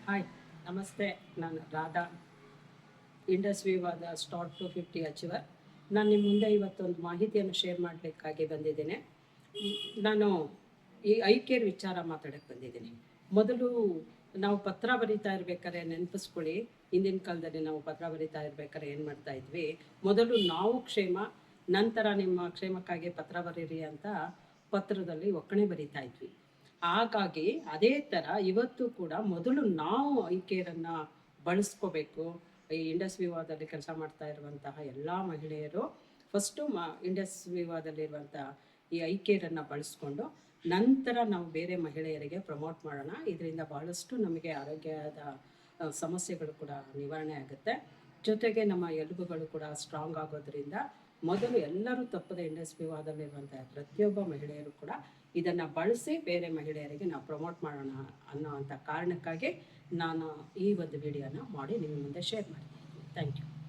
Hi, ನಮಸ್ತೆ. ನಾನು Radha, Indus ವಿವಾದ ಸ್ಟಾರ್ಟ್ ಟು 50 ಅಚೀವರ್. ನಾನು ನಿಮ್ಮ ಮುಂದೆ ಇವತ್ತೊಂದು ಮಾಹಿತಿಯನ್ನು ಶೇರ್ ಮಾಡಲಿಕ್ಕಾಗಿ ಬಂದಿದ್ದೇನೆ. ನಾನು ಈ ಐ ಕೇರ್ ವಿಚಾರ ಮಾತಾಡೋಕ್ಕೆ ಬಂದಿದ್ದೀನಿ. ಮೊದಲು ನಾವು ಪತ್ರ ಬರಿತಾ ಇರ್ಬೇಕಾದ್ರೆ ನೆನಪಿಸ್ಕೊಳ್ಳಿ, ಹಿಂದಿನ ಕಾಲದಲ್ಲಿ ನಾವು ಪತ್ರ ಬರಿತಾ ಇರ್ಬೇಕಾದ್ರೆ ಏನು ಮಾಡ್ತಾ ಇದ್ವಿ, ಮೊದಲು ನಾವು ಕ್ಷೇಮ, ನಂತರ ನಿಮ್ಮ ಕ್ಷೇಮಕ್ಕಾಗಿ ಪತ್ರ ಬರೀರಿ ಅಂತ ಪತ್ರದಲ್ಲಿ ಒಕ್ಕಣೆ ಬರಿತಾ ಇದ್ವಿ. ಹಾಗಾಗಿ ಅದೇ ಥರ ಇವತ್ತು ಕೂಡ ಮೊದಲು ನಾವು ಐ ಕೇರನ್ನು ಬಳಸ್ಕೋಬೇಕು. ಈ ಇಂಡಸ್ ವಿವಾದಲ್ಲಿ ಕೆಲಸ ಮಾಡ್ತಾ ಇರುವಂತಹ ಎಲ್ಲ ಮಹಿಳೆಯರು ಫಸ್ಟು ಇಂಡಸ್ ವಿವಾದಲ್ಲಿರುವಂಥ ಈ ಐ ಕೇರನ್ನು ಬಳಸ್ಕೊಂಡು ನಂತರ ನಾವು ಬೇರೆ ಮಹಿಳೆಯರಿಗೆ ಪ್ರಮೋಟ್ ಮಾಡೋಣ. ಇದರಿಂದ ಬಹಳಷ್ಟು ನಮಗೆ ಆರೋಗ್ಯದ ಸಮಸ್ಯೆಗಳು ಕೂಡ ನಿವಾರಣೆ ಆಗುತ್ತೆ. ಜೊತೆಗೆ ನಮ್ಮ ಎಲುಬುಗಳು ಕೂಡ ಸ್ಟ್ರಾಂಗ್ ಆಗೋದ್ರಿಂದ ಮೊದಲು ಎಲ್ಲರೂ ತಪ್ಪದೆ ಇಂಡಸ್ ವಿವಾದದಲ್ಲಿರುವಂಥ ಪ್ರತಿಯೊಬ್ಬ ಮಹಿಳೆಯರು ಕೂಡ ಇದನ್ನು ಬಳಸಿ ಬೇರೆ ಮಹಿಳೆಯರಿಗೆ ನಾವು ಪ್ರಮೋಟ್ ಮಾಡೋಣ ಅನ್ನೋವಂಥ ಕಾರಣಕ್ಕಾಗಿ ನಾನು ಈ ಒಂದು ವಿಡಿಯೋನ ಮಾಡಿ ನಿಮ್ಮ ಮುಂದೆ ಶೇರ್ ಮಾಡ್ತೀನಿ. Thank you.